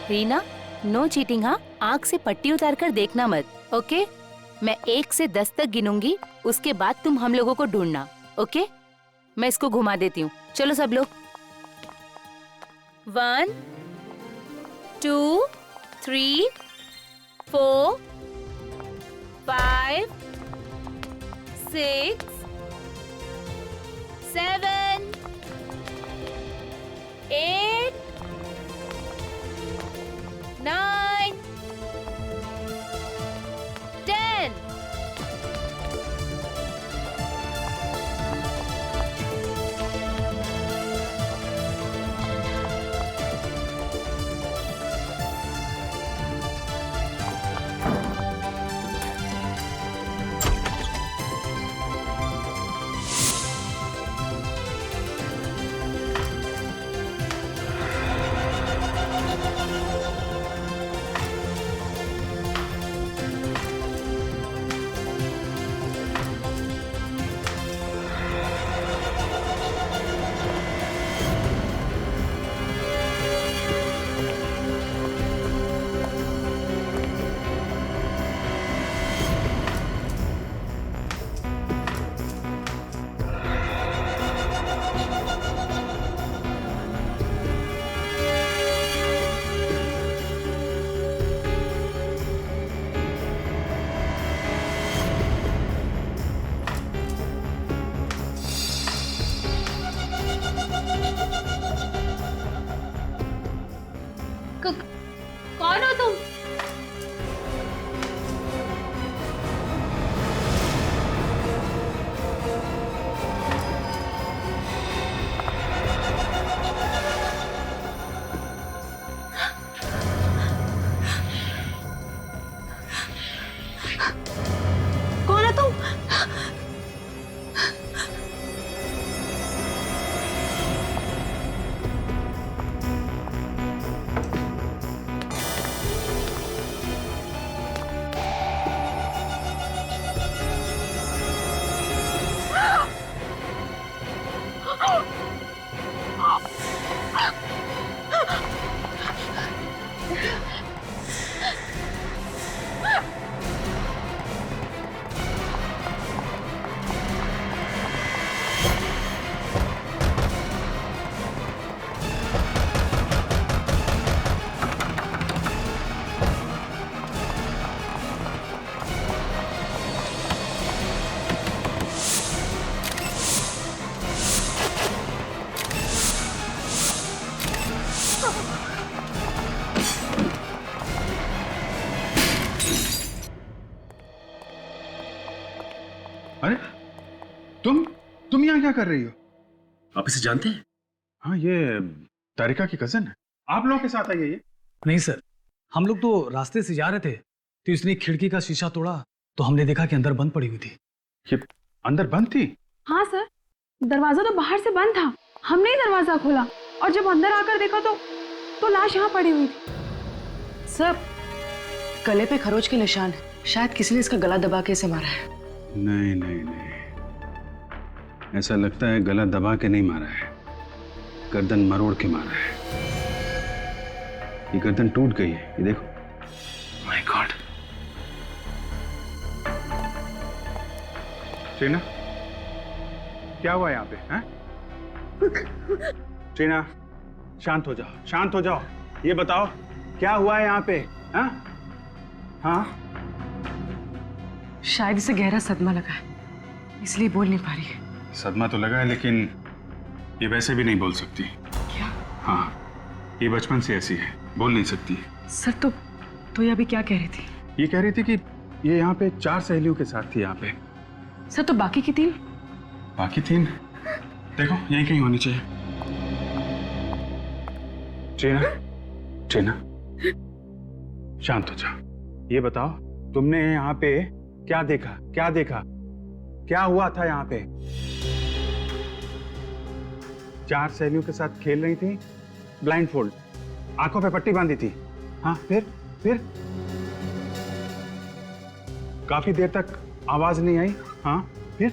Reena, no cheating हाँ। आँख से पट्टी उतार कर देखना मत, ओके? मैं 1 से 10 तक गिनूंगी, उसके बाद तुम हम लोगों को ढूंढना, ओके? मैं इसको घुमा देती हूँ। चलो सब लोग। 1 2 3 4 5 6 7 8 9 10। कौन हो तुम? कौन हो तुम? अरे तुम यहाँ क्या कर रही हो? आप इसे जानते हैं? हाँ, ये तारिका की कजन है। आप लोगों के साथ आई है ये? नहीं सर, हम लोग तो रास्ते से जा रहे थे तो इसने खिड़की का शीशा तोड़ा तो हमने देखा कि अंदर बंद पड़ी हुई थी। ये अंदर बंद थी? हाँ सर, दरवाजा तो बाहर से बंद था, हमने ही दरवाजा खोला और जब अंदर आकर देखा तो लाश यहाँ पड़ी हुई थी। सर, गले पे खरोच के निशान है, शायद किसी ने इसका गला दबा के इसे मारा है। नहीं नहीं नहीं, ऐसा लगता है गला दबा के नहीं मारा है, गर्दन मरोड़ के मारा है। ये गर्दन टूट गई है, ये देखो। My God. टीना, क्या हुआ यहाँ पे? हैं? टीना, शांत हो जाओ, शांत हो जाओ। ये बताओ क्या हुआ है यहाँ पे? हाँ हाँ, शायद इसे गहरा सदमा लगा है, इसलिए बोल नहीं पा रही है। सदमा तो लगा है, लेकिन ये वैसे भी नहीं बोल सकती। क्या? हाँ, ये बचपन से ऐसी है, बोल नहीं सकती। सर तो ये अभी क्या कह रही थी? ये कह रही थी कि ये यहाँ पे 4 सहेलियों के साथ थी यहाँ पे। सर, तो बाकी की 3? बाकी 3 देखो यहीं कहीं होनी चाहिए। ट्रेना, ट्रेना, शांत हो जाओ। ये बताओ तुमने यहाँ पे क्या देखा? क्या देखा? क्या हुआ था यहाँ पे? 4 सहेलियों के साथ खेल रही थी, ब्लाइंड फोल्ड, आंखों पे पट्टी बांधी थी। हाँ, फिर काफी देर तक आवाज नहीं आई। हाँ, फिर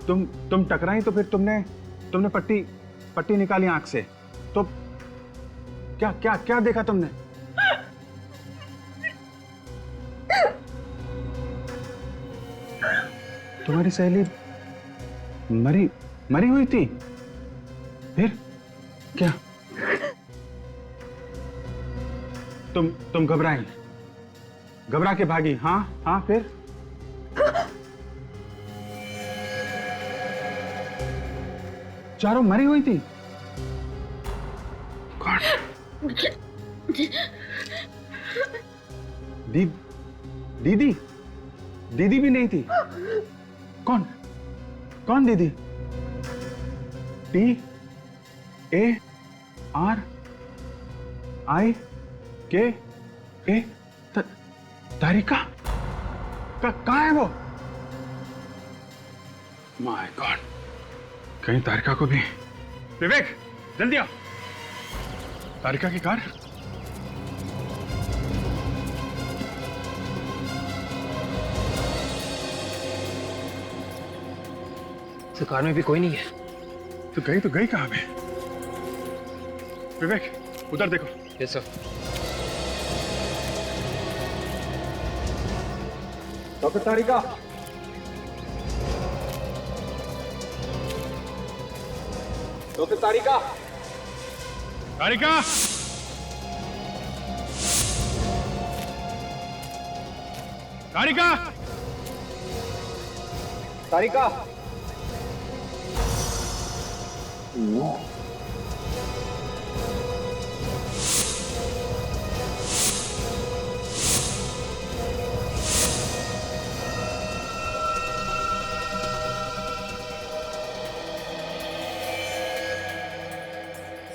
तुम टकराई तो फिर तुमने पट्टी निकाली आंख से, तो क्या क्या क्या देखा तुमने? तुम्हारी सहेली मरी मरी हुई थी? फिर क्या? तुम घबराई, घबरा के भागी? हाँ हाँ, फिर? चारों मरी हुई थी? कौन? दीदी? दीदी भी नहीं थी? कौन? कौन दीदी? TARIKA? तारिका? कहाँ है वो? माय गॉड, कहीं तारिका को भी। विवेक, जल्दी आओ। तारिका की कार? तो कार में भी कोई नहीं है। तो गई कहाँ पे? विवेक, उधर देखो। Yes sir. डॉक्टर तारिका, डॉक्टर तारिका, तारिका, तारिका, तारिका।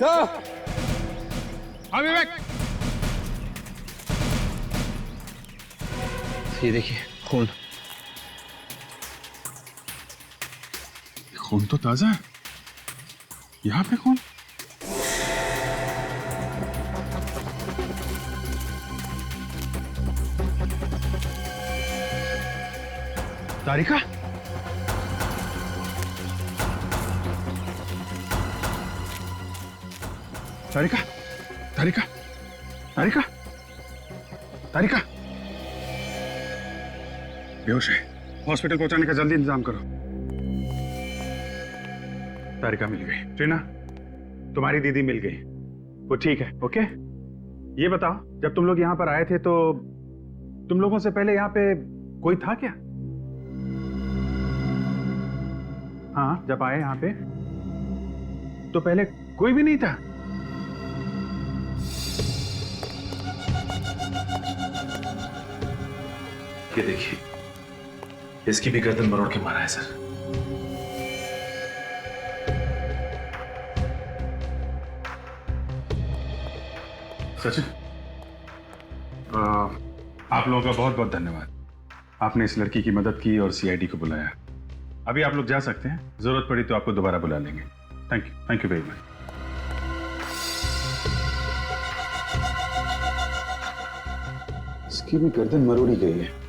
सर, हाँ विवेक, ये देखिए खून। खून तो ताजा है। यहाँ पे खून? तारिका? तारिका? तारिका? तारिका? तारिका? बेहोश है, हॉस्पिटल पहुंचाने का जल्दी इंतजाम करो। तारिका मिल गई। ट्रीना, तुम्हारी दीदी मिल गई, वो ठीक है। ओके, ये बताओ, जब तुम लोग यहाँ पर आए थे तो तुम लोगों से पहले यहाँ पे कोई था क्या? हाँ, जब आए यहाँ पे तो पहले कोई भी नहीं था? ये देखिए, इसकी भी गर्दन मरोड़ के मारा है सर। सचिन, आप लोगों का बहुत बहुत धन्यवाद। आपने इस लड़की की मदद की और सीआईडी को बुलाया। अभी आप लोग जा सकते हैं, जरूरत पड़ी तो आपको दोबारा बुला लेंगे। Thank you very much. इसकी भी गर्दन मरोड़ी गई है।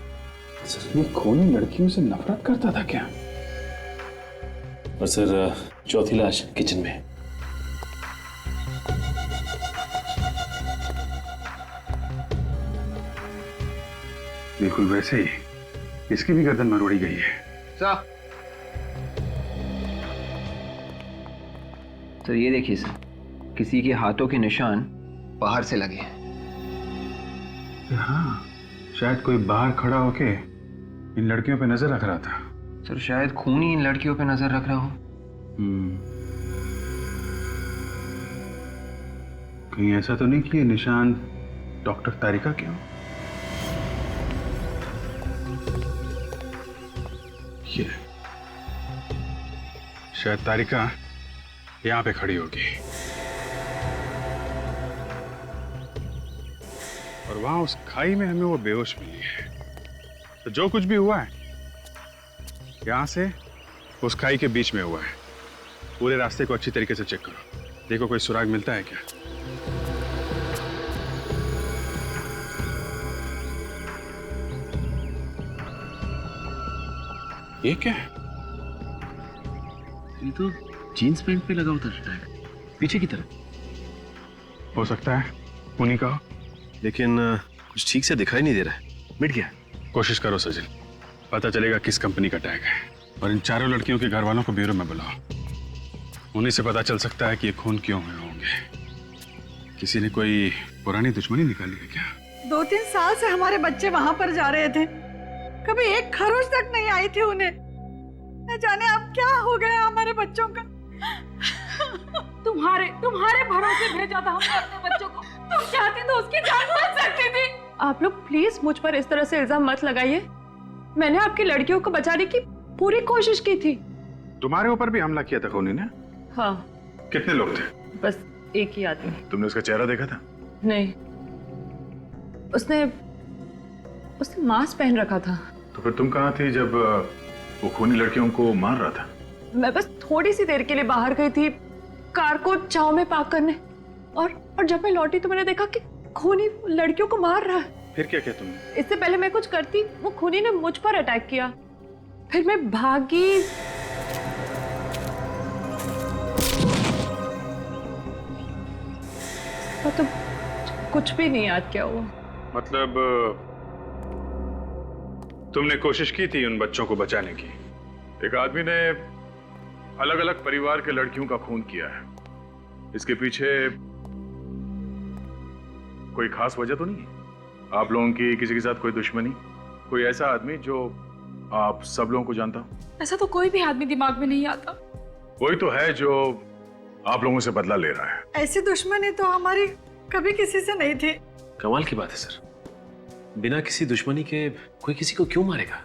ये खूनी लड़कियों से नफरत करता था क्या? और सर, चौथी लाश किचन में। बिल्कुल वैसे ही इसकी भी गर्दन मरोड़ी गई है। सर ये देखिए सर, किसी के हाथों के निशान बाहर से लगे हैं। हाँ, शायद कोई बाहर खड़ा होके इन लड़कियों पे नजर रख रहा था। सर शायद खून ही इन लड़कियों पे नजर रख रहा हो। कहीं ऐसा तो नहीं कि ये निशान डॉक्टर तारिका के हो? ये शायद तारिका यहां पे खड़ी होगी और वहां उस खाई में हमें वो बेहोश मिली है। तो जो कुछ भी हुआ है यहां से उस खाई के बीच में हुआ है। पूरे रास्ते को अच्छी तरीके से चेक करो, देखो कोई सुराग मिलता है क्या। ये क्या है? ये तो जीन्स पैंट पे लगा होता है, पीछे की तरफ। हो सकता है उन्हीं का हो। लेकिन कुछ ठीक से दिखाई नहीं दे रहा है। मिट गया। कोशिश करो सचिन, पता चलेगा किस कंपनी का टैग है। और इन चारों लड़कियों के घर वालों को ब्यूरो में बुलाओ। उन्हीं से पता चल सकता है कि ये खून क्यों हुए होंगे। किसी ने कोई पुरानी दुश्मनी निकाली है क्या? 2-3 साल से हमारे बच्चे वहां पर जा रहे थे, कभी एक खरोच तक नहीं आई थी उन्हें। न जाने अब क्या हो गया हमारे बच्चों का। तुम्हारे भरोसे भेजा था हमने अपने बच्चों को। तुम चाहती तो उसकी जान बच सकती थी। आप लोग प्लीज मुझ पर इस तरह से इल्जाम मत लगाइए। मैंने आपकी लड़कियों को बचाने की पूरी कोशिश की थी। तुम्हारे ऊपर भी हमला किया था खूनी ने? हाँ, कितने लोग थे? बस एक ही आदमी। तुमने उसका चेहरा देखा था? नहीं, उसने मास्क पहन रखा था। तो फिर तुम कहाँ थी जब वो खूनी लड़कियों को मार रहा था? मैं बस थोड़ी सी देर के लिए बाहर गई थी कार को छांव में पार्क करने, और जब मैं लौटी तो मैंने देखा कि खूनी लड़कियों को मार रहा है। फिर क्या किया तुमने? इससे पहले मैं कुछ करती, वो खूनी ने मुझ पर अटैक किया। फिर मैं भागी। तो कुछ भी नहीं याद क्या हुआ। मतलब तुमने कोशिश की थी उन बच्चों को बचाने की? एक आदमी ने अलग अलग परिवार के लड़कियों का खून किया है, इसके पीछे कोई खास वजह तो नहीं है? आप लोगों की किसी के साथ कोई दुश्मनी? कोई ऐसा आदमी जो आप सब लोगों को जानता हो? ऐसा तो कोई भी आदमी दिमाग में नहीं आता। कोई तो है जो आप लोगों से बदला ले रहा है। ऐसी दुश्मनी तो हमारी कभी किसी से नहीं थी। कमाल की बात है सर, बिना किसी दुश्मनी के कोई किसी को क्यों मारेगा?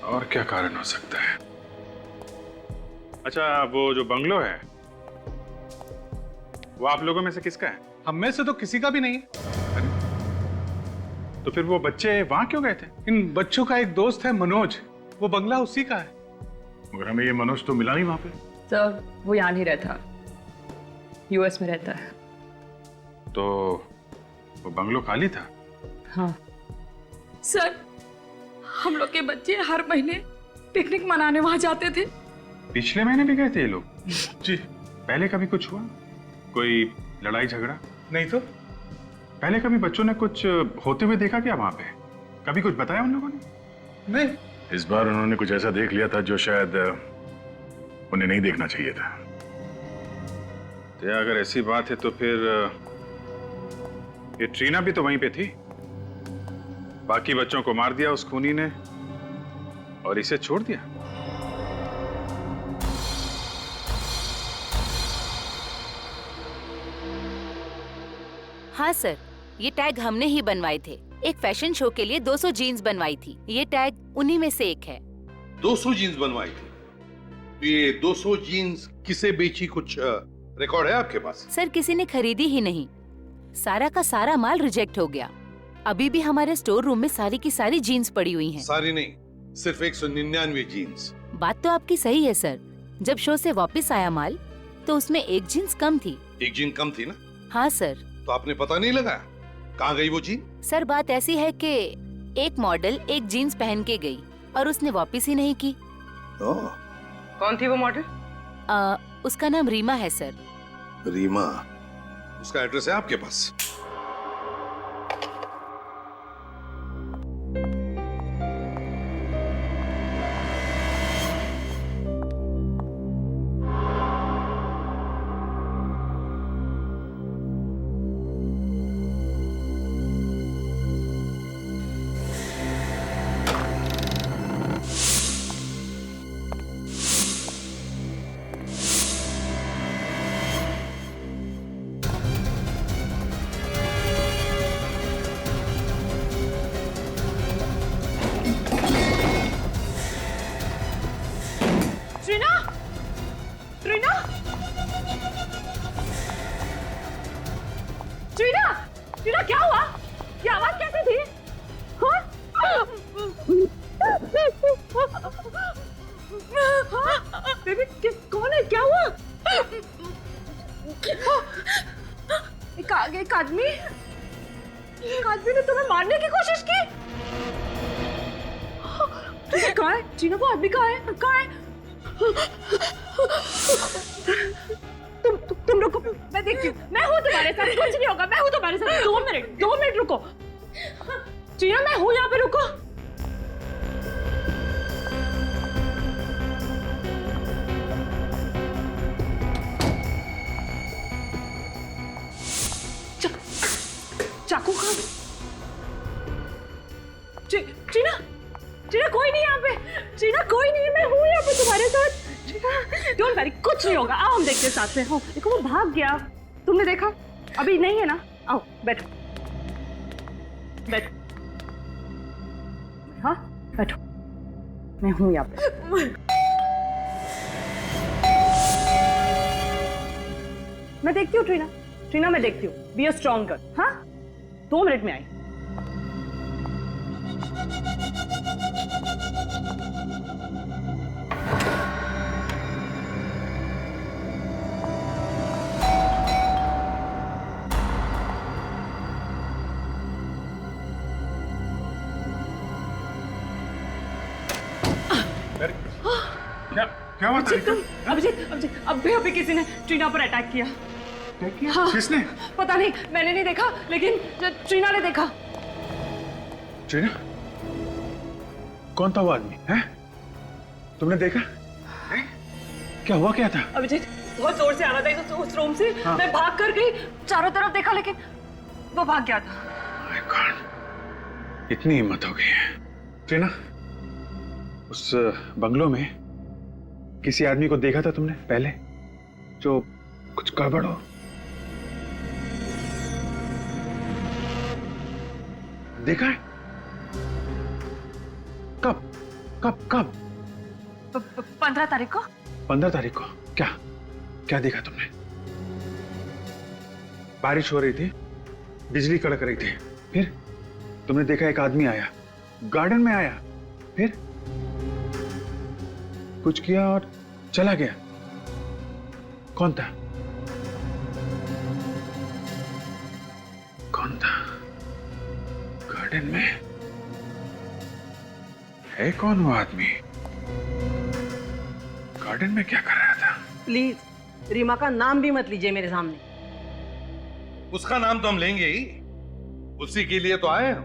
और क्या कारण हो सकता है? अच्छा, वो जो बंगलो है वो आप लोगों में से किसका है? हम में से तो किसी का भी नहीं है। तो फिर वो बच्चे वहां क्यों गए थे? इन बच्चों का एक दोस्त है मनोज, वो बंगला उसी का है। मगर हमें ये मनोज तो मिला नहीं वहां पे। सर, वो यहाँ नहीं रहता, यूएस में रहता है। तो वो बंगलो खाली था? हाँ सर, हम लोग के बच्चे हर महीने पिकनिक मनाने वहां जाते थे। पिछले महीने भी गए थे ये लोग? जी। पहले कभी कुछ हुआ? कोई लड़ाई झगड़ा? नहीं तो पहले कभी बच्चों ने कुछ होते हुए देखा क्या वहां पे? कभी कुछ बताया उन लोगों ने? नहीं। इस बार उन्होंने कुछ ऐसा देख लिया था जो शायद उन्हें नहीं देखना चाहिए था। तो अगर ऐसी बात है तो फिर ये ट्रीना भी तो वहीं पे थी। बाकी बच्चों को मार दिया उस खूनी ने और इसे छोड़ दिया। हाँ सर, ये टैग हमने ही बनवाए थे। एक फैशन शो के लिए 200 जीन्स बनवाई थी। ये टैग उन्हीं में से एक है। 200 जीन्स बनवाई थी? तो ये 200 जीन्स किसे बेची, कुछ रिकॉर्ड है आपके पास? सर, किसी ने खरीदी ही नहीं। सारा का सारा माल रिजेक्ट हो गया। अभी भी हमारे स्टोर रूम में सारी की सारी जीन्स पड़ी हुई हैं। सारी नहीं, सिर्फ 199 जीन्स। बात तो आपकी सही है सर। जब शो से वापस आया माल तो उसमें एक जीन्स कम थी। एक जीन कम थी ना? हाँ सर। तो आपने पता नहीं लगाया कहाँ गई वो जीन? सर, बात ऐसी है कि एक मॉडल एक जीन्स पहन के गई और उसने वापस ही नहीं की। कौन थी वो मॉडल? उसका नाम रीमा है सर। रीमा? उसका एड्रेस है आपके पास? ट्रीना, क्या हुआ? ये आवाज कैसे थी? बेबी, कौन है? क्या हुआ? एक आदमी ने तुम्हें मारने की कोशिश की। कहाँ है? ट्रीना, वो आदमी कहाँ है? चाकू कहाँ पे? टीना, टीना कोई नहीं यहाँ पे। टीना कोई नहीं, मैं हूँ यहाँ पे तुम्हारे साथ। टीना डोंट वरी, कुछ नहीं होगा। आओ हम देखते हैं साथ में। हो देखो वो भाग गया, तुमने देखा? अभी नहीं है ना? आओ बैठो बैठो। हाँ बैठो, मैं हूँ यहाँ पे। मैं देखती हूँ टीना, टीना मैं देखती हूँ। Be a strong girl. हाँ 2 मिनट में आई। क्या हुआ तारिका? अभिजीत, अभी किसी ने टीना पर अटैक किया। हाँ, किसने? पता नहीं, मैंने नहीं देखा, लेकिन टीना ने देखा। टीना? कौन था वो आदमी? है? तुमने देखा? है? क्या हुआ क्या था? अभिजीत बहुत जोर से आ रहा था उस रूम से। हाँ। मैं भाग कर गई, चारों तरफ देखा, लेकिन वो भाग गया था। My God, इतनी हिम्मत हो गई है। टीना, उस बंगलों में किसी आदमी को देखा था तुमने पहले जो कुछ गड़बड़ हो? देखा है? कब कब कब? 15 तारीख को। 15 तारीख को? क्या क्या देखा तुमने? बारिश हो रही थी, बिजली कड़क रही थी, फिर तुमने देखा एक आदमी आया, गार्डन में आया, फिर कुछ किया और चला गया। कौन था? कौन था? गार्डन में है कौन वो आदमी? गार्डन में क्या कर रहा था? प्लीज रीमा का नाम भी मत लीजिए मेरे सामने। उसका नाम तो हम लेंगे ही, उसी के लिए तो आए हम।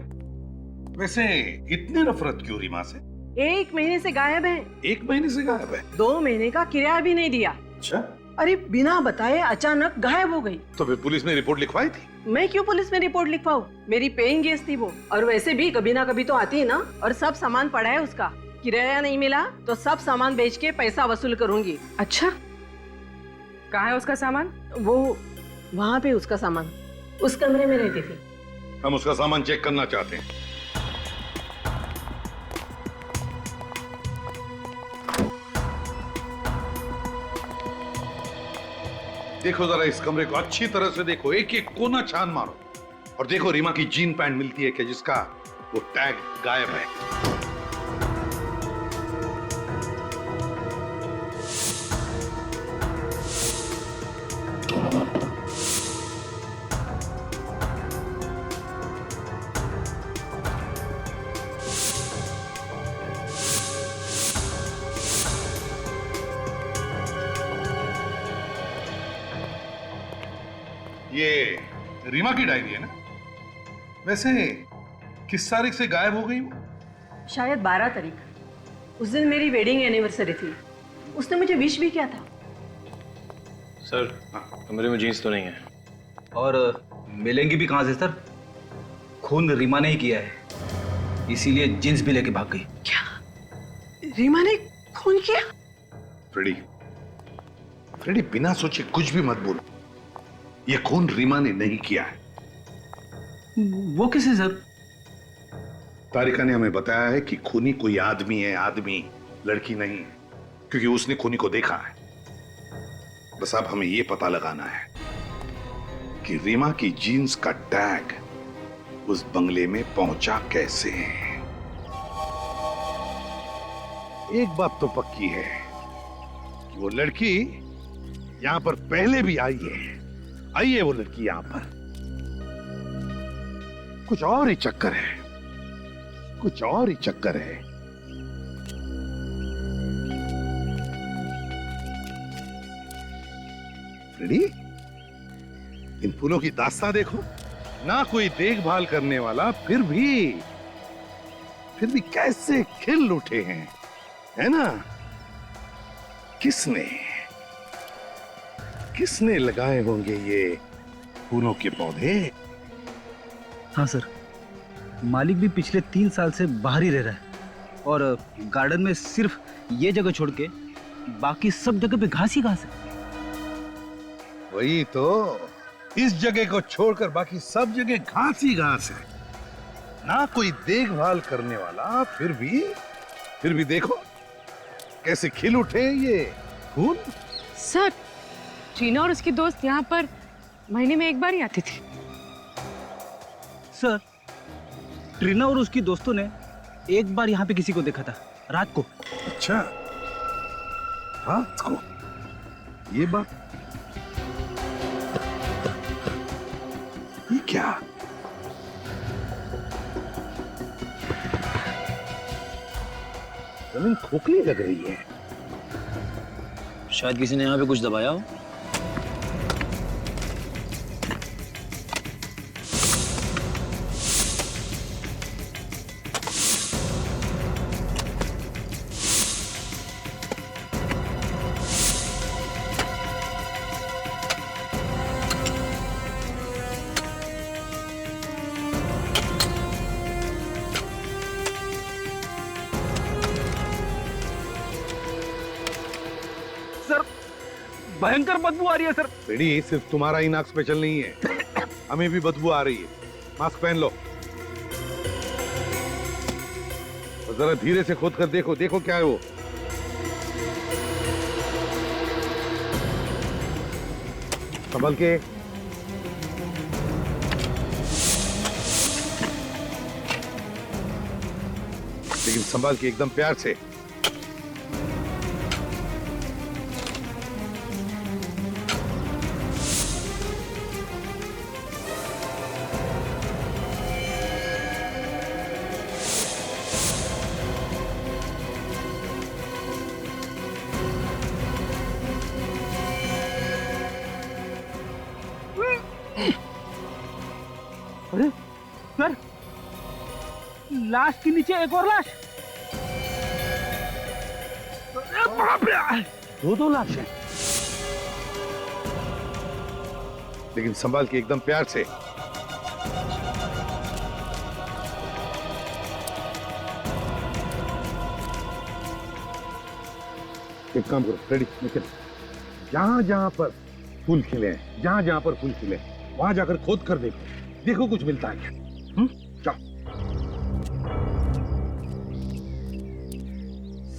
वैसे इतनी नफरत क्यों रीमा से? 1 महीने से गायब है। 1 महीने से गायब है? 2 महीने का किराया भी नहीं दिया। अच्छा, अरे बिना बताए अचानक गायब हो गई। तो फिर पुलिस ने रिपोर्ट लिखवाई थी? मैं क्यों पुलिस में रिपोर्ट लिखवाऊं? मेरी पेइंग गेस्ट थी वो, और वैसे भी कभी ना कभी तो आती है ना। और सब सामान पड़ा है उसका, किराया नहीं मिला तो सब सामान बेच के पैसा वसूल करूंगी। अच्छा, कहाँ है उसका सामान? वो वहाँ पे उसका सामान उस कमरे में रहती थी। हम उसका सामान चेक करना चाहते हैं। देखो जरा इस कमरे को अच्छी तरह से देखो, एक एक कोना छान मारो और देखो रीमा की जीन पैंट मिलती है क्या जिसका वो टैग गायब है। ये रीमा की डायरी है ना? वैसे किस तारीख से गायब हो गई वो? शायद 12 तारीख। उस दिन मेरी वेडिंग एनिवर्सरी थी, उसने मुझे विश भी किया था। सर कमरे में जीन्स तो नहीं है। और मिलेंगी भी कहाँ से सर? खून रीमा ने ही किया है, इसीलिए जीन्स भी लेके भाग गई। क्या रीमा ने खून किया? फ्रेडी, फ्रेडी बिना सोचे कुछ भी मत बोलो। ये खून रीमा ने नहीं किया है। वो किसे सर? तारिका ने हमें बताया है कि खूनी कोई आदमी है, आदमी, लड़की नहीं, क्योंकि उसने खूनी को देखा है। बस अब हमें यह पता लगाना है कि रीमा की जीन्स का टैग उस बंगले में पहुंचा कैसे। एक बात तो पक्की है कि वो लड़की यहां पर पहले भी आई है वो लड़की यहां पर। कुछ और ही चक्कर है, कुछ और ही चक्कर है। फ्रेडी, इन फूलों की दास्तां देखो ना, कोई देखभाल करने वाला, फिर भी कैसे खिल उठे हैं, है ना? किसने लगाए होंगे ये फूलों के पौधे? हाँ सर, मालिक भी पिछले 3 साल से बाहर ही रह रहा है और गार्डन में सिर्फ ये जगह छोड़ के बाकी सब जगह पे घास ही घास है। वही तो, इस जगह को छोड़कर बाकी सब जगह घास ही घास है, ना कोई देखभाल करने वाला। फिर भी देखो कैसे खिल उठे ये फूल। सर, टीना और उसकी दोस्त यहाँ पर महीने में एक बार ही आती थी। सर, ट्रीना और उसकी दोस्तों ने एक बार यहाँ पे किसी को देखा था रात को। अच्छा, रात को ये बात, ये क्या? जमीन खोखली लग रही है। शायद किसी ने यहाँ पे कुछ दबाया हो। भयंकर बदबू आ रही है सर। बेड़ी सिर्फ तुम्हारा ही नाक स्पेशल नहीं है, हमें भी बदबू आ रही है। मास्क पहन लो और जरा धीरे से खोद कर देखो, देखो क्या है वो। संभल के। लेकिन संभाल के, एकदम प्यार से। अरे सर, लाश के नीचे एक और लाश। दो लाश हैं। लेकिन संभाल के, एकदम प्यार से। एक काम करो रेडी, निकल। जहां जहां पर फूल खिले हैं, जहां जहां पर फूल खिले वहां जाकर खोद कर देखो, देखो कुछ मिलता है क्या। जाओ।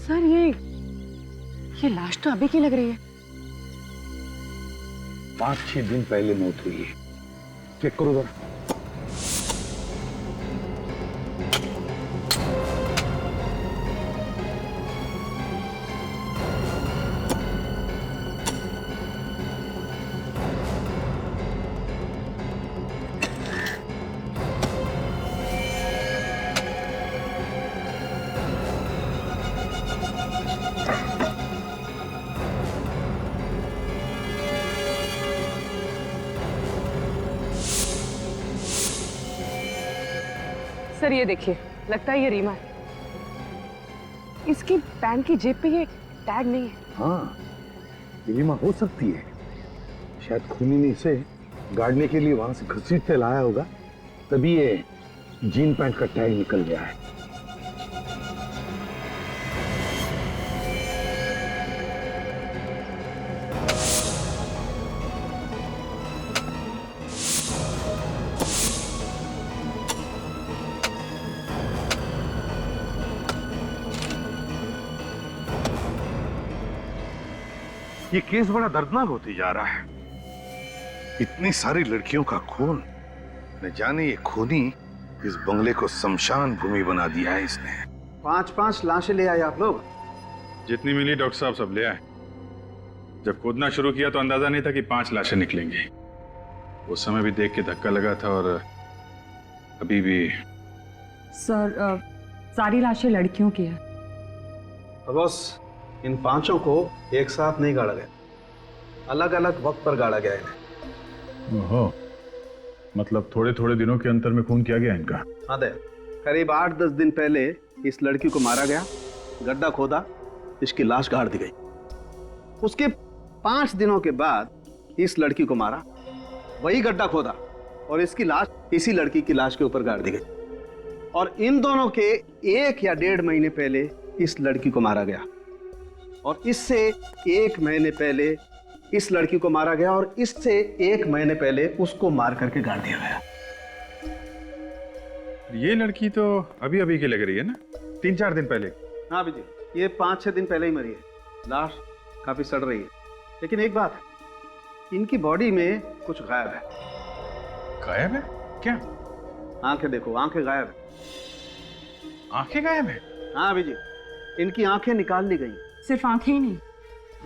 सर, ये लाश तो अभी की लग रही है। 5-6 दिन पहले मौत हुई है। चेक करो जरा। सर, ये देखिए, लगता है ये रीमा है। इसकी पैंट की जेब पे ये टैग नहीं है। हाँ, रीमा हो सकती है। शायद खूनी ने इसे गाड़ने के लिए वहां से घसीटते लाया होगा, तभी ये जीन पैंट का टैग निकल गया है। ये केस बड़ा दर्दनाक होती जा रहा है। इतनी सारी लड़कियों का खून, न जाने ये खूनी इस बंगले को शमशान भूमि बना दिया है इसने। 5-5 लाशें ले आए आप लोग? जितनी मिली डॉक्टर साहब सब ले आए। जब खोदना शुरू किया तो अंदाजा नहीं था कि 5 लाशें निकलेंगी। उस समय भी देख के धक्का लगा था और अभी भी। सर, सारी लाशें लड़कियों की है। बस इन 5 को एक साथ नहीं गाड़ा गया, अलग अलग वक्त पर गाड़ा गया इन्हें। ओहो, मतलब थोड़े थोड़े दिनों के अंतर में खून किया गया इनका। हाँ दे, करीब 8-10 दिन पहले इस लड़की को मारा गया, गड्ढा खोदा, इसकी लाश गाड़ दी गई। उसके 5 दिनों के बाद इस लड़की को मारा, वही गड्ढा खोदा और इसकी लाश इसी लड़की की लाश के ऊपर गाड़ दी गई। और इन दोनों के 1 या 1.5 महीने पहले इस लड़की को मारा गया, और इससे 1 महीने पहले इस लड़की को मारा गया, और इससे 1 महीने पहले उसको मार करके गाड़ दिया गया। ये लड़की तो अभी अभी की लग रही है ना, 3-4 दिन पहले। हाँ विजय, ये 5-6 दिन पहले ही मरी है। लाश काफी सड़ रही है, लेकिन एक बात है, इनकी बॉडी में कुछ गायब है। गायब है? क्या? आंखें देखो, आंखें गायब है। आंखें गायब है? हाँ विजय, इनकी आंखें निकाल ली गई। सिर्फ आंखें ही नहीं,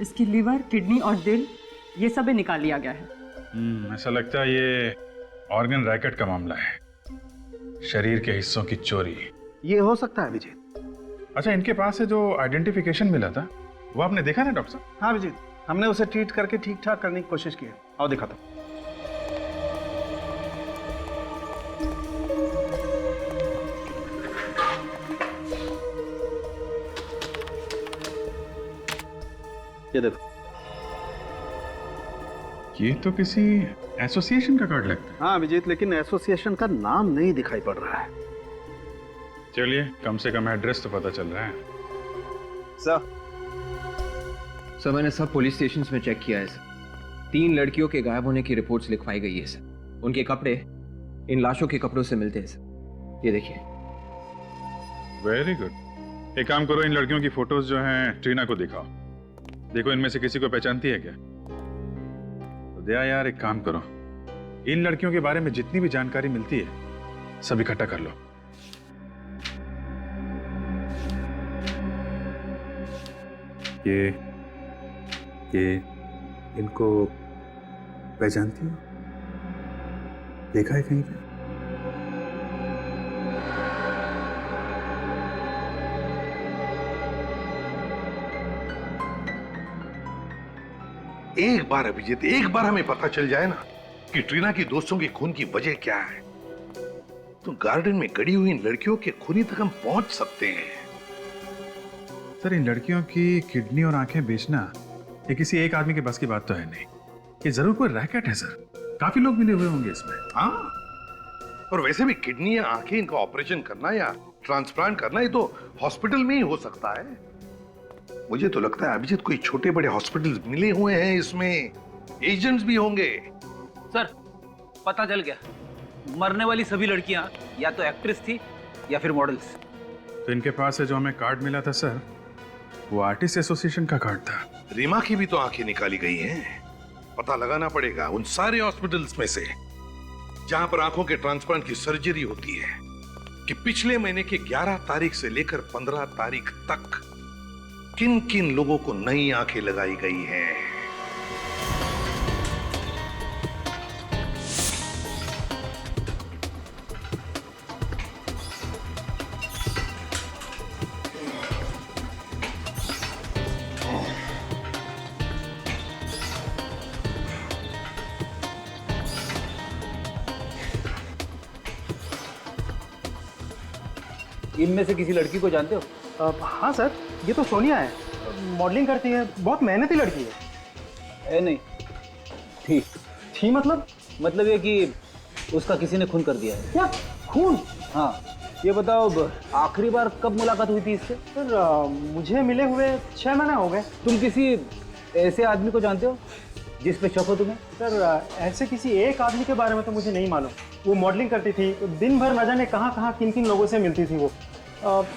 इसकी लिवर, किडनी और दिल, ये सब भी निकाल लिया गया है। ऐसा लगता है ये ऑर्गन रैकेट का मामला है, शरीर के हिस्सों की चोरी। ये हो सकता है विजय। अच्छा, इनके पास से जो आइडेंटिफिकेशन मिला था वो आपने देखा ना डॉक्टर साहब? हाँ विजय, हमने उसे ट्रीट करके ठीक ठाक करने की कोशिश की है। आओ दिखाता हूं। ये देखो, ये तो किसी एसोसिएशन का कार्ड लगता है। हाँ विजीत, लेकिन एसोसिएशन का नाम नहीं दिखाई पड़ रहा है। चलिए, कम से कम एड्रेस तो पता चल रहा है। सर मैंने सब पुलिस स्टेशंस में चेक किया है सर। 3 लड़कियों के गायब होने की रिपोर्ट्स लिखवाई गई है सर। उनके कपड़े इन लाशों के कपड़ों से मिलते हैं सर। ये देखिए। Very good. एक काम करो, इन लड़कियों की फोटोज जो हैं ट्रीना को दिखाओ। देखो इनमें से किसी को पहचानती है क्या? तो दया यार, एक काम करो, इन लड़कियों के बारे में जितनी भी जानकारी मिलती है सब इकट्ठा कर लो। ये इनको पहचानती हो? देखा है कहीं पे? एक बार अभिजीत, एक बार हमें पता चल जाए ना कि ट्रीना की दोस्तों के खून की वजह क्या है, तो गार्डन में गड़ी हुई इन लड़कियों के खूनी तक हम पहुंच सकते हैं। सर, इन लड़कियों की किडनी और आंखें बेचना ये किसी एक आदमी के बस की बात तो है नहीं। ये जरूर कोई रैकेट है सर, काफी लोग मिले हुए होंगे इसमें। हाँ, और वैसे भी किडनी या आंखें इनका ऑपरेशन करना या ट्रांसप्लांट करना ये तो हॉस्पिटल में ही हो सकता है। मुझे तो लगता है अभिजीत कोई छोटे बड़े हॉस्पिटल मिले हुए हैं, इसमें एजेंट्स भी होंगे। सर, पता चल गया, मरने वाली सभी लड़कियां या तो एक्ट्रेस थी या फिर मॉडल्स। तो इनके पास से जो हमें कार्ड मिला था सर, वो आर्टिस्ट एसोसिएशन का कार्ड था। रीमा की भी तो आंखें निकाली गई हैं। पता लगाना पड़ेगा उन सारे हॉस्पिटल्स में से जहां पर आंखों के ट्रांसप्लांट की सर्जरी होती है कि पिछले महीने के 11 तारीख से लेकर 15 तारीख तक किन किन लोगों को नई आंखें लगाई गई हैं। इनमें से किसी लड़की को जानते हो? हाँ सर, ये तो सोनिया है, मॉडलिंग करती है, बहुत मेहनती लड़की है। नहीं थी। थी मतलब ये कि उसका किसी ने खून कर दिया है। क्या खून? हाँ, ये बताओ आखिरी बार कब मुलाकात हुई थी इससे? सर मुझे मिले हुए 6 महीने हो गए। तुम किसी ऐसे आदमी को जानते हो जिस पे शक हो तुम्हें? सर ऐसे किसी एक आदमी के बारे में तो मुझे नहीं मालूम। वो मॉडलिंग करती थी, तो दिन भर न जाने कहाँ किन किन लोगों से मिलती थी वो।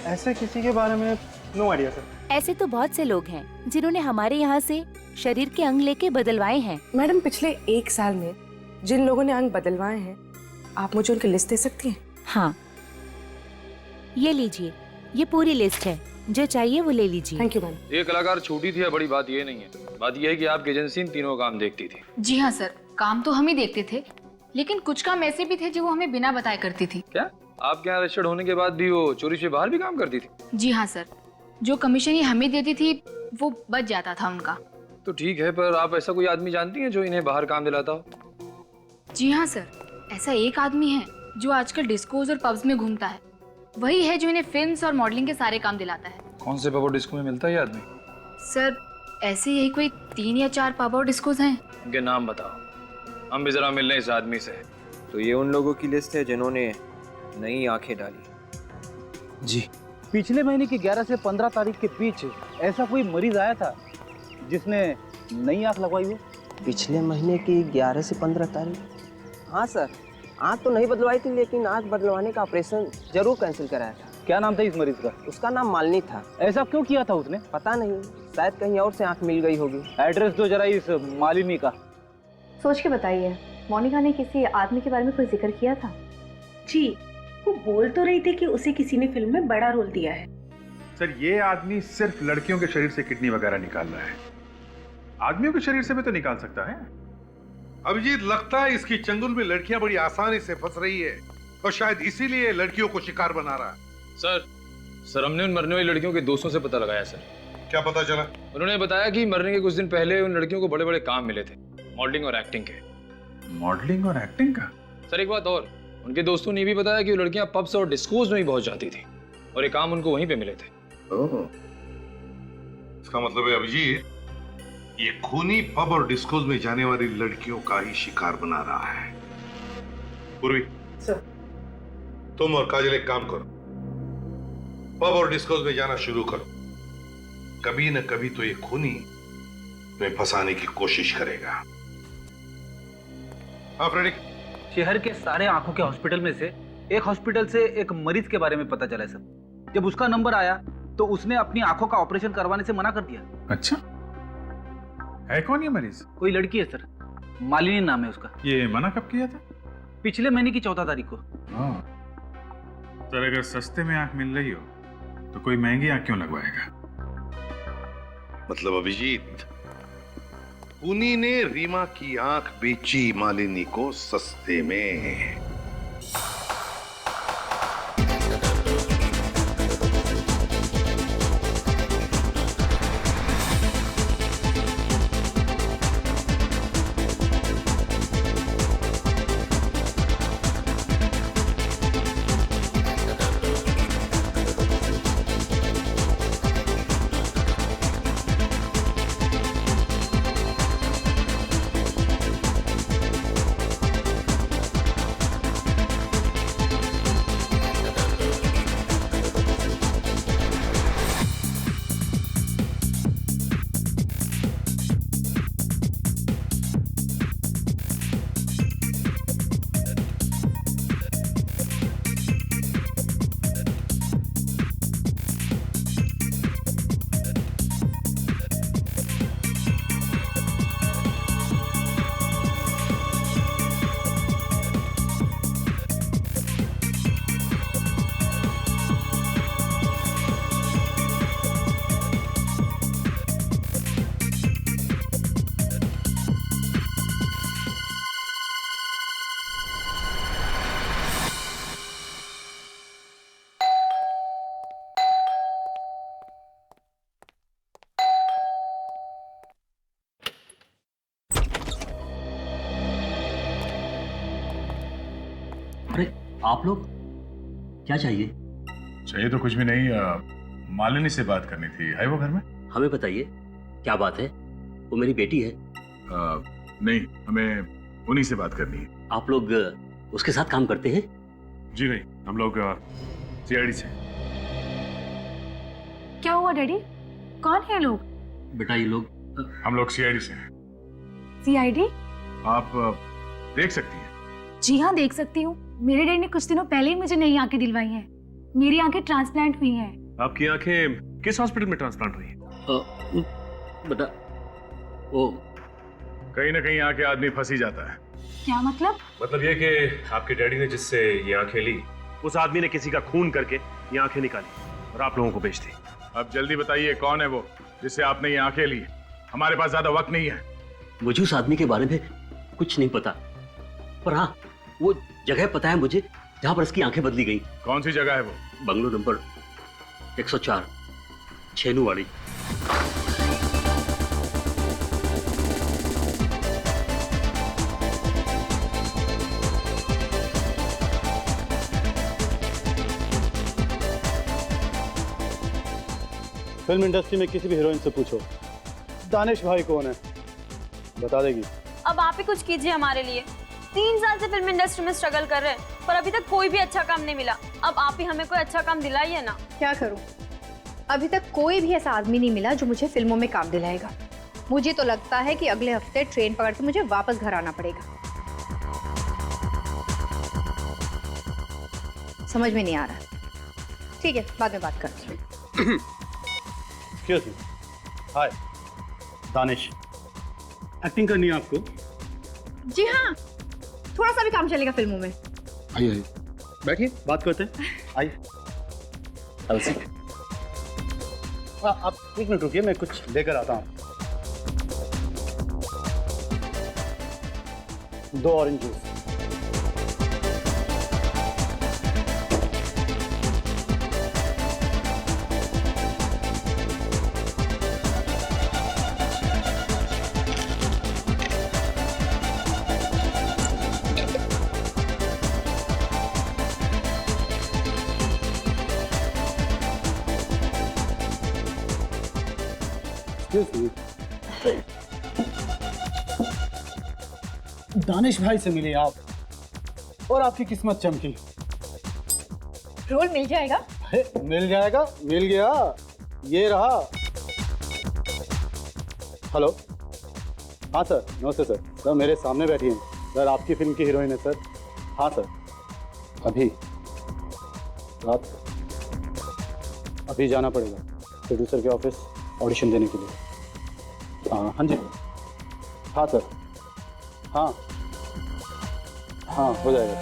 ऐसे किसी के बारे में नो आइडिया सर। ऐसे तो बहुत से लोग हैं जिन्होंने हमारे यहाँ से शरीर के अंग लेके बदलवाए हैं। मैडम, पिछले 1 साल में जिन लोगों ने अंग बदलवाए हैं, आप मुझे उनकी लिस्ट दे सकती हैं? हाँ, ये लीजिए, ये पूरी लिस्ट है, जो चाहिए वो ले लीजिए। Thank you ma'am. ये कलाकार छोटी थी या बड़ी, बात ये नहीं है। बात ये है कि आपकी एजेंसी इन तीनों काम देखती थी। जी हाँ सर, काम तो हम ही देखते थे, लेकिन कुछ काम ऐसे भी थे जो वो हमें बिना बताए करती थी। क्या आपके यहाँ रजिस्टर्ड होने के बाद भी वो चोरी से बाहर भी काम करती थी? जी हाँ सर, जो कमीशन ये हमें देती थी वो बच जाता था उनका। तो ठीक है, पर आप ऐसा कोई आदमी जानती हैं जो इन्हें बाहर काम दिलाता हो? जी हाँ सर, ऐसा एक आदमी है जो आजकल डिस्कोज और पब्स में घूमता है। वही है जो इन्हें फिल्म्स और मॉडलिंग के सारे काम दिलाता है। कौन से पब और डिस्को में मिलता है ये आदमी? सर ऐसे यही कोई 3 या 4 पब और डिस्कोज हैं। उनके नाम बताओ, हम भी जरा मिल लें इस आदमी से। तो ये उन लोगों की लिस्ट है जिन्होंने नई आंखें डाली। जी। पिछले महीने की 11 से 15 तारीख के बीच ऐसा कोई मरीज आया था जिसने नई आंख लगवाई हो? पिछले महीने की 11 से 15 तारीख? हाँ सर, आंख तो नहीं बदलवाई थी, लेकिन आंख बदलवाने का ऑपरेशन जरूर कैंसिल कराया था। क्या नाम था इस मरीज का? उसका नाम मालिनी था। ऐसा क्यों किया था उसने? पता नहीं, शायद कहीं और से आंख मिल गई होगी। एड्रेस दो जरा इस मालिनी का। सोच के बताइए, मोनिका ने किसी आदमी के बारे में कोई जिक्र किया था? जी, वो बोल तो रही थी कि उसे किसी ने फिल्म में बड़ा रोल दिया है। सर, ये आदमी सिर्फ लड़कियों के शरीर से किडनी वगैरह निकाल रहा है, आदमियों के शरीर से भी तो निकाल सकता है। अभिजीत, लगता है इसकी चंगुल में लड़कियां बड़ी आसानी से फंस रही है और शायद इसीलिए लड़कियों को शिकार बना रहा है। सर हमने उन मरने वाली लड़कियों के दोस्तों से पता लगाया सर। क्या पता चला? उन्होंने बताया कि मरने के कुछ दिन पहले उन लड़कियों को बड़े बड़े काम मिले थे, मॉडलिंग और एक्टिंग के। मॉडलिंग और एक्टिंग का? सर एक बात और, उनके दोस्तों ने भी बताया कि वो लड़कियां पब्स और डिस्कोज में भी बहुत जाती थी और ये काम उनको वहीं पे मिले थे। इसका मतलब है अभिजीत, ये खूनी पब और डिस्कोज में जाने वाली लड़कियों का ही शिकार बना रहा है। पूर्वी सर, तुम और काजल एक काम करो, पब और डिस्कोज में जाना शुरू करो। कभी न कभी तो ये खूनी तुम्हें फंसाने की कोशिश करेगा। हाँ फ्रेडिक। शहर के सारे आंखों के हॉस्पिटल में से एक हॉस्पिटल से एक मरीज के बारे में पता चला है सर। जब उसका नंबर आया तो उसने अपनी आंखों का ऑपरेशन करवाने से मना कर दिया। अच्छा, है कौन ये मरीज? कोई लड़की है सर, मालिनी नाम है उसका। ये मना कब किया था? पिछले महीने की 14 तारीख को। सर, अगर सस्ते में आंख मिल रही हो तो कोई महंगी आंख क्यों लगवाएगा? मतलब अभिजीत, खूनी ने रीमा की आंख बेची मालिनी को सस्ते में। अरे आप लोग, क्या चाहिए? चाहिए तो कुछ भी नहीं, मालिनी से बात करनी थी। है वो घर में? हमें बताइए, क्या बात है? वो मेरी बेटी है। नहीं, हमें उन्हीं से बात करनी है। आप लोग उसके साथ काम करते हैं? जी नहीं, हम लोग सीआईडी से। क्या हुआ डैडी? कौन है लोग? बेटा ये लोग, हम लोग सीआईडी से हैं। सीआईडी? आप देख सकती हैं। जी हाँ, देख सकती हूँ। मेरे डैडी ने कुछ दिनों पहले ही मुझे नई आंखें दिलवाई हैं। मेरी आंखें ट्रांसप्लांट हुई हैं। आपकी आंखें किस हॉस्पिटल में ट्रांसप्लांट हुई हैं? बेटा वो कहीं ना कहीं आके आदमी फंस ही जाता है। क्या मतलब? मतलब ये कि आपके डैडी ने जिससे ये आंखें ली, उस आदमी ने किसी का खून करके ये आंखें निकाली और आप लोगों को बेच दी। अब जल्दी बताइए, कौन है वो जिससे आपने ये आंखें ली? हमारे पास ज्यादा वक्त नहीं है। मुझे उस आदमी के बारे में कुछ नहीं पता, पर हाँ वो जगह पता है मुझे जहां पर इसकी आंखें बदली गई। कौन सी जगह है वो? Bungalow number 104, छेनूवाड़ी। फिल्म इंडस्ट्री में किसी भी हीरोइन से पूछो दानिश भाई कौन है, बता देगी। अब आप ही कुछ कीजिए हमारे लिए। 3 साल से फिल्म इंडस्ट्री में स्ट्रगल कर रहे हैं पर अभी तक कोई भी अच्छा काम नहीं मिला। अब आप ही हमें कोई अच्छा काम दिलाइए ना। क्या करूं? अभी तक कोई भी ऐसा आदमी नहीं मिला जो मुझे फिल्मों में काम दिलाएगा। मुझे तो लगता है कि अगले हफ्ते ट्रेन पकड़ के मुझे वापस घर आना पड़ेगा। समझ में नहीं आ रहा। ठीक है, बाद में बात करते हैं। Excuse me. Hi Danish, acting करनी है आपको? जी हाँ, थोड़ा सा भी काम चलेगा फिल्मों में। आइए आइए, बैठिए, बात करते हैं। आइए। आप 1 मिनट रुकिए, मैं कुछ लेकर आता हूँ। 2 ऑरेंज जूस। दानिश भाई से मिले आप और आपकी किस्मत चमकी। रोल मिल जाएगा? मिल जाएगा, मिल गया, ये रहा। हेलो, हाँ सर, नमस्ते सर। सर मेरे सामने बैठी हैं सर, आपकी फिल्म की हीरोइन है सर। हाँ सर, अभी रात अभी जाना पड़ेगा प्रोड्यूसर के ऑफिस ऑडिशन देने के लिए। हाँ जी, हाँ सर, हाँ हाँ हो जाएगा।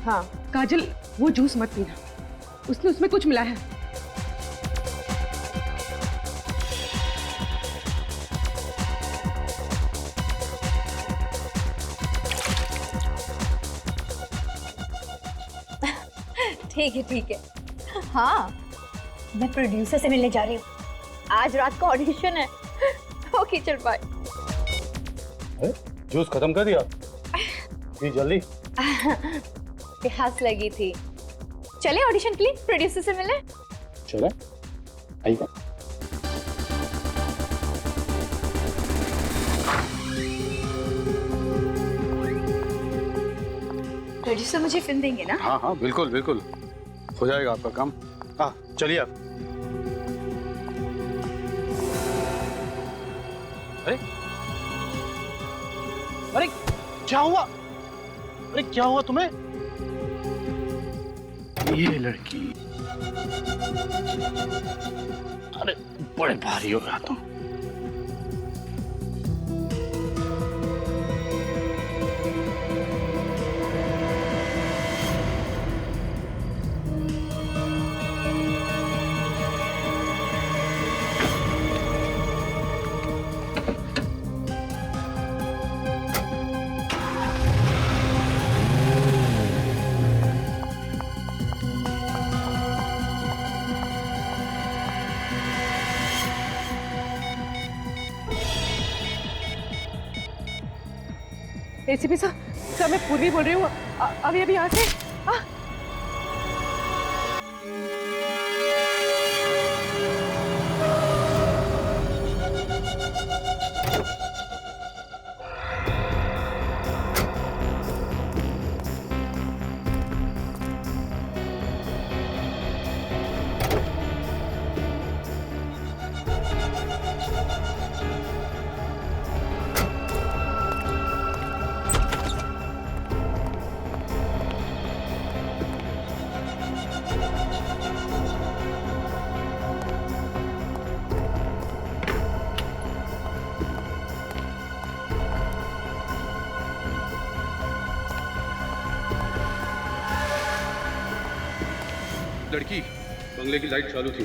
हाँ काजल, वो जूस मत पीना, उसने उसमें कुछ मिला है। ठीक है। हाँ, मैं प्रोड्यूसर से मिलने जा रही हूँ। आज रात का ऑडिशन है। ओके चल बाय। जूस खत्म कर दिया? भी जल्दी। प्यास लगी थी। चले ऑडिशन के लिए प्रोड्यूसर से मिले। चले, आइए। प्रोड्यूसर मुझे फिल्म देंगे ना? हाँ हाँ बिल्कुल बिल्कुल, हो जाएगा आपका काम। हाँ चलिए आप। अरे अरे क्या हुआ? अरे क्या हुआ तुम्हें? ये लड़की, अरे बड़े भारी हो गया तुम। एसीपी सर, मैं पूर्वी बोल रही हूँ। अभी यहाँ से लड़की, बंगले की लाइट चालू थी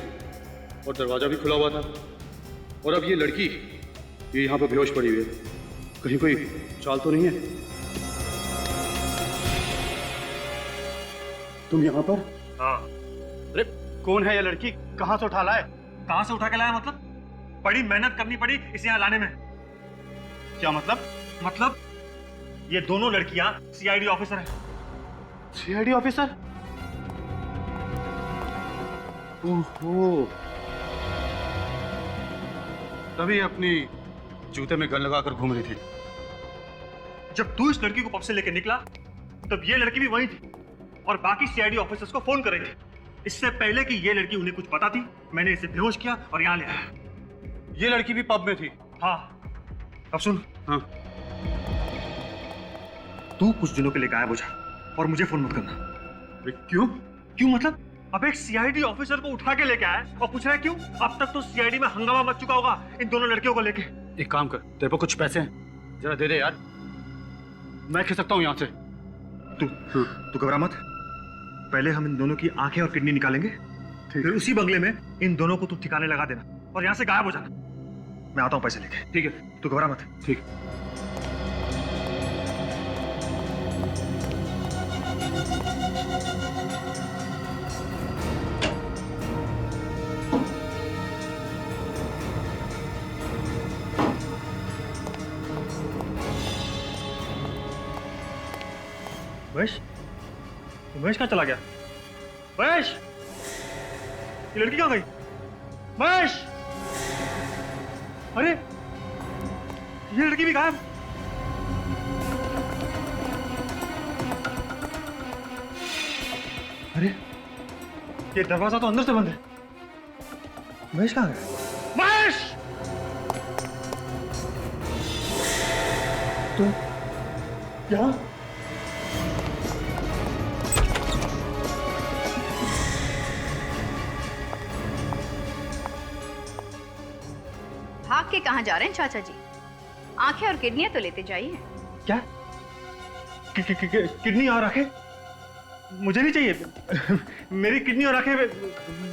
और दरवाजा भी खुला हुआ था, और अब ये लड़की ये यहाँ पर बेहोश पड़ी हुई है। कहीं कोई चाल तो नहीं है? तुम यहाँ पर? हाँ। अरे कौन है ये लड़की? कहाँ से उठा लाए? कहाँ से उठा के लाया मतलब? बड़ी मेहनत करनी पड़ी इसे यहाँ लाने में। क्या मतलब? मतलब ये दोनों लड़कियां सीआईडी ऑफिसर हैं। CID officer? ओहो, तभी अपनी जूते में गन लगाकर घूम रही थी। जब तू इस लड़की को पब से लेकर निकला तब ये लड़की भी वहीं थी और बाकी सीआईडी ऑफिसर्स को फोन कर रही थी। इससे पहले कि ये लड़की उन्हें कुछ पता थी, मैंने इसे बेहोश किया और यहाँ ले आया। ये लड़की भी पब में थी। हाँ, अब सुन। हाँ, तू कुछ दिनों के लिए गायब हो जा और मुझे फोन मत करना। क्यों? क्यों मतलब? अब एक सीआईडी ऑफिसर को उठा के लेके आया और पूछ रहा है क्यों? अब तक तो सीआईडी में हंगामा मच चुका होगा इन दोनों लड़कियों को लेके। एक काम कर, तेरे पर कुछ पैसे हैं, जरा दे दे यार, मैं खिंच सकता हूँ यहाँ से। तू घबरा मत। पहले हम इन दोनों की आंखें और किडनी निकालेंगे, फिर उसी बंगले में इन दोनों को तू ठिकाने लगा देना और यहाँ से गायब हो जाना। मैं आता हूँ पैसे लेके। ठीक है, तू घबरा मत। ठीक। महेश, महेश कहाँ चला गया? महेश, ये लड़की कहाँ गई? महेश, अरे ये लड़की भी गायब। अरे ये दरवाजा तो अंदर से बंद है। महेश कहाँ गया? महेश, तू यहाँ? भाग के कहाँ जा रहे हैं चाचा जी? आंखें और किडनियां तो लेते जाइए। क्या? किडनी और आंखें मुझे नहीं चाहिए। मेरी किडनी और आंखें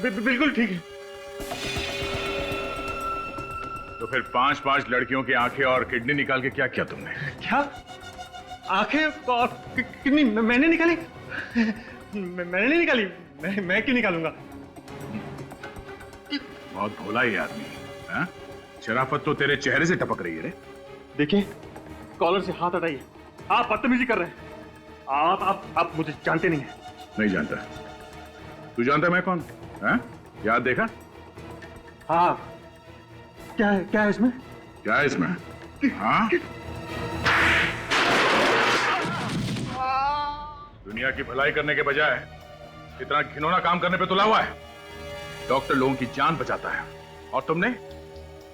बिल्कुल ठीक है। तो फिर 5-5 लड़कियों की आंखें और किडनी निकाल के क्या किया तुमने? क्या? आंखें और किडनी मैंने निकाली? मैंने नहीं निकाली। मैं क्यों निकालूंगा? बहुत भोला ये आदमी है। शराफत तो तेरे चेहरे से टपक रही है रे। देखिए, कॉलर से हाथ हटाइए। आप बदतमीजी कर रहे हैं। आप मुझे जानते नहीं हैं। नहीं जानता। तू जानता मैं कौन? हैं? याद देखा? हाँ। क्या है इसमें? क्या है इसमें? हाँ? दुनिया की भलाई करने के बजाय इतना घिनौना काम करने पे तुला हुआ है। डॉक्टर लोगों की जान बचाता है और तुमने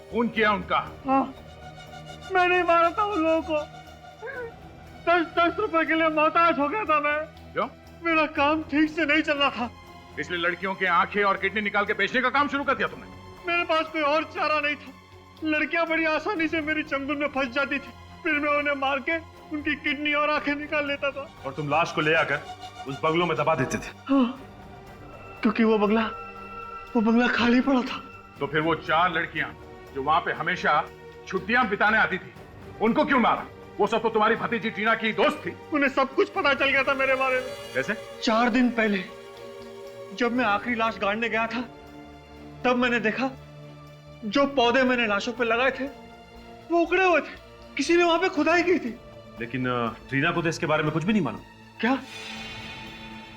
खून किया उनका। हाँ, मैंने मारा था उन लोगों को। 10 रुपए के लिए मोहताज हो गया था मैं। क्यों? मेरा काम ठीक से नहीं चल रहा था, इसलिए लड़कियों के आंखें और किडनी निकाल के बेचने का काम शुरू कर दिया तुमने। मेरे पास कोई और चारा नहीं था। लड़कियां बड़ी आसानी से मेरी चंगुल में फंस जाती थी, फिर मैं उन्हें मार के उनकी किडनी और आंखें निकाल लेता था। और तुम लाश को ले आकर उस बंगलों में दबा देते थे। हाँ, क्योंकि वो बंगला खाली पड़ा था। तो फिर वो 4 लड़कियां जो वहां पे हमेशा छुट्टियां बिताने आती थी, उनको क्यों मारा? वो सब तो तुम्हारी भतीजी टीना की दोस्त थी। उन्हें सब कुछ पता चल गया था मेरे बारे में। कैसे? 4 दिन पहले जब मैं आखिरी लाश गाड़ने गया था, तब मैंने देखा जो पौधे मैंने लाशों पे लगाए थे वो उखड़े हुए थे। किसी ने वहां पे खुदाई की थी। लेकिन टीना को तो इसके बारे में कुछ भी नहीं मालूम। क्या?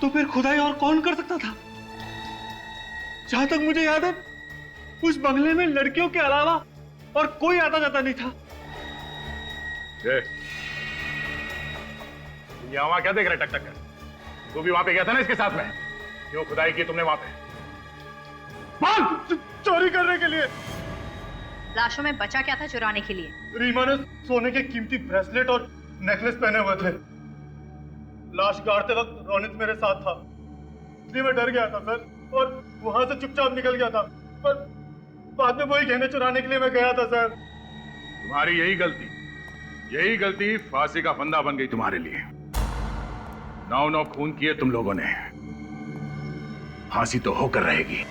तो फिर खुदाई और कौन कर सकता था? जहां तक मुझे याद है, उस बंगले में लड़कियों के अलावा और कोई आता जाता नहीं था। यहाँ क्या देख रहे टक टक कर? तू भी वहां पे गया था ना इसके साथ में? क्यों खुदाई की तुमने वहां पे? चोरी करने के लिए। लाशों में बचा क्या था चुराने के लिए? रीमा ने सोने के कीमती ब्रेसलेट और नेकलेस पहने हुए थे। लाश गाड़ते वक्त रोनित मेरे साथ था, इसलिए मैं डर गया था सर, और वहां से चुपचाप निकल गया था। पर बाद में वही गहने चुराने के लिए मैं गया था सर। तुम्हारी यही गलती फांसी का फंदा बन गई तुम्हारे लिए। 9 खून किए तुम लोगों ने, फांसी तो होकर रहेगी।